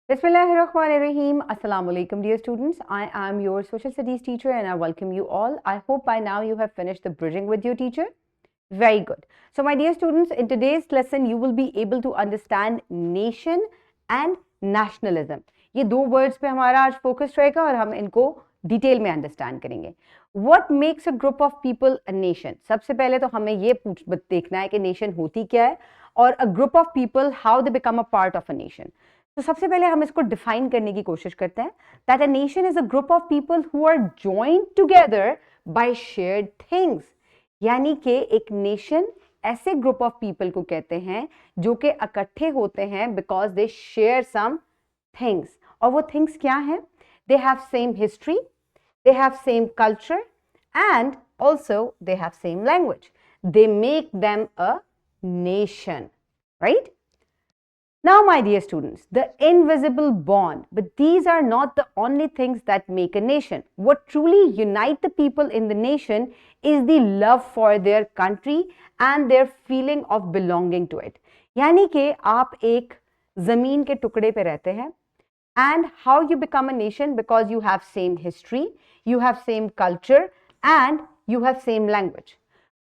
Bismillahirrahmanirrahim. Assalamu alaikum, dear students. I am your social studies teacher and I welcome you all. I hope by now you have finished the bridging with your teacher. Very good. So, my dear students, in today's lesson, you will be able to understand nation and nationalism. ये दो words पे हमारा आज focus रहेगा और हम इनको detail में अंडरस्टैंड करेंगे. What makes a group of people a nation? सबसे पहले तो हमें ये देखना है कि nation होती क्या है और a group of people how they become a part of a nation. तो सबसे पहले हम इसको डिफाइन करने की कोशिश करते हैं that a nation is a group of people who are joined together by shared things. यानी कि एक नेशन ऐसे ग्रुप ऑफ पीपल को कहते हैं जो कि इकट्ठे होते हैं because they share some things. और वो थिंग्स क्या हैं? They have same history, they have same culture and also they have same language. They make them a nation, right? Now, my dear students, the invisible bond, but these are not the only things that make a nation. What truly unite the people in the nation is the love for their country and their feeling of belonging to it. यानी कि आप एक ज़मीन के टुकड़े पे रहते हैं and how you become a nation because you have same history, you have same culture and you have same language.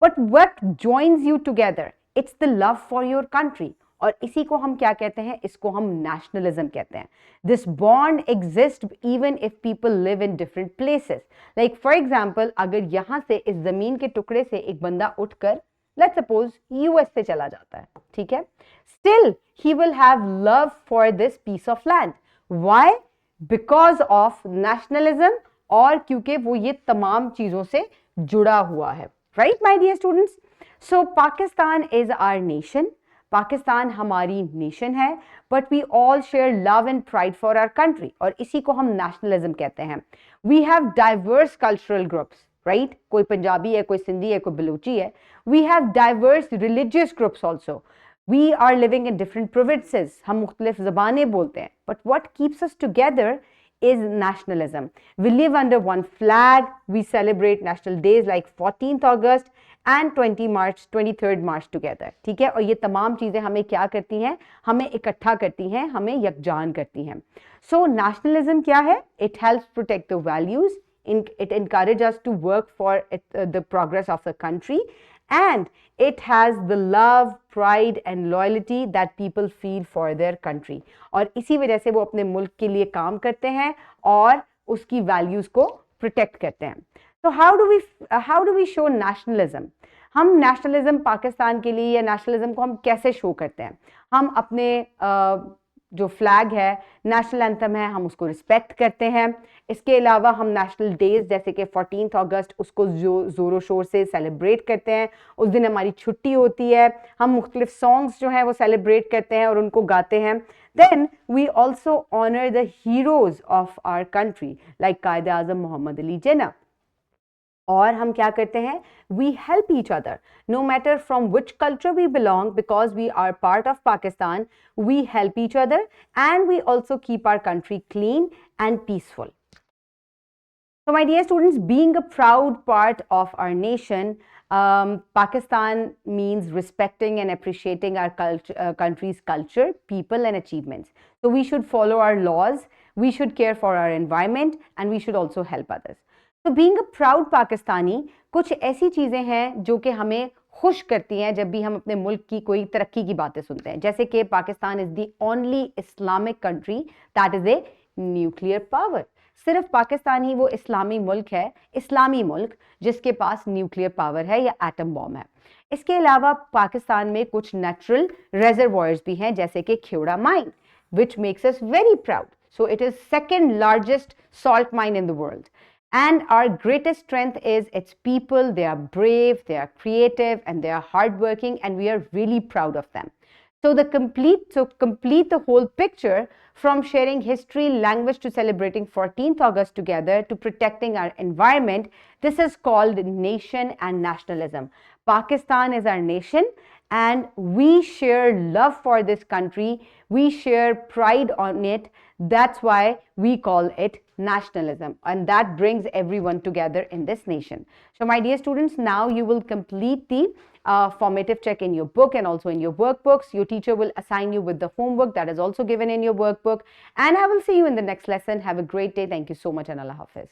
But what joins you together? It's the love for your country. और इसी को हम क्या कहते हैं? इसको हम nationalism कहते हैं. This bond exist even if people live in different places. Like for example, अगर यहां से इस जमीन के टुकड़े से एक बंदा उठकर लेट्स सपोज यूएस पे चला जाता है, ठीक है, still he will have love for this piece of land. Why? Because of nationalism, और क्योंकि वो ये तमाम चीजों से जुड़ा हुआ है. Right my dear students? So Pakistan is our nation. Pakistan हमारी नेशन है, but we all share love and pride for our country, और इसी को हम नेशनलिज्म कहते हैं. We have diverse cultural groups, right? कोई पंजाबी है, कोई सिंधी है, कोई बलूची है. We have diverse religious groups also. We are living in different provinces. हम मुख्तलिफ ज़बानें बोलते हैं, but what keeps us together is nationalism. We live under one flag. We celebrate national days like 14th August and 23rd March together. ठीक है? और ये तमाम चीज़ें हमें क्या करती हैं? हमें इकट्ठा करती हैं, हमें यकजान करती हैं. So nationalism क्या है? It helps protect the values. It encourages us to work for the progress of the country. And it has the love, pride and loyalty that people feel for their country. और इसी वजह से वो अपने मुल्क के लिए काम करते हैं और उसकी वैल्यूज को प्रोटेक्ट करते हैं. तो how do we show nationalism? हम नेशनलिज्म पाकिस्तान के लिए या नेशनलिज्म को हम कैसे शो करते हैं? हम अपने जो फ्लैग है, नेशनल एंथम है, हम उसको रिस्पेक्ट करते हैं. इसके अलावा हम नेशनल डेज जैसे कि 14th अगस्त उसको ज़ोरों शोर से सेलिब्रेट करते हैं. उस दिन हमारी छुट्टी होती है. हम मुख्तलिफ सॉन्ग्स जो हैं वो सेलिब्रेट करते हैं और उनको गाते हैं. Then we also honour the heroes of our country like Quaid Azam Muhammad Ali Jinnah. और हम क्या करते हैं? We help each other no matter from which culture we belong, because we are part of Pakistan. We help each other and we also keep our country clean and peaceful. So my dear students, being a proud part of our nation, Pakistan means respecting and appreciating our country's culture, people and achievements. So we should follow our laws, we should care for our environment and we should also help others. तो being a proud Pakistani, कुछ ऐसी चीज़ें हैं जो कि हमें खुश करती हैं जब भी हम अपने मुल्क की कोई तरक्की की बातें सुनते हैं. जैसे कि Pakistan is the only Islamic country that is a nuclear power. सिर्फ पाकिस्तान ही वो इस्लामी मुल्क है, इस्लामी मुल्क जिसके पास न्यूक्लियर पावर है या एटम बॉम्ब है. इसके अलावा पाकिस्तान में कुछ नेचुरल रेजर्वॉयर्स भी हैं जैसे कि Khewra mine, which makes us very proud. So it is second largest salt mine in the world. And our greatest strength is its people. They are brave, they are creative, and they are hardworking, and we are really proud of them. So complete the whole picture, from sharing history, language to celebrating 14th August together to protecting our environment, this is called nation and nationalism. Pakistan is our nation and we share love for this country. We share pride on it. That's why we call it nationalism, and that brings everyone together in this nation. So my dear students, now you will complete the formative check in your book and also in your workbooks. Your teacher will assign you with the homework that is also given in your workbook. And I will see you in the next lesson. Have a great day. Thank you so much, and Allah Hafiz.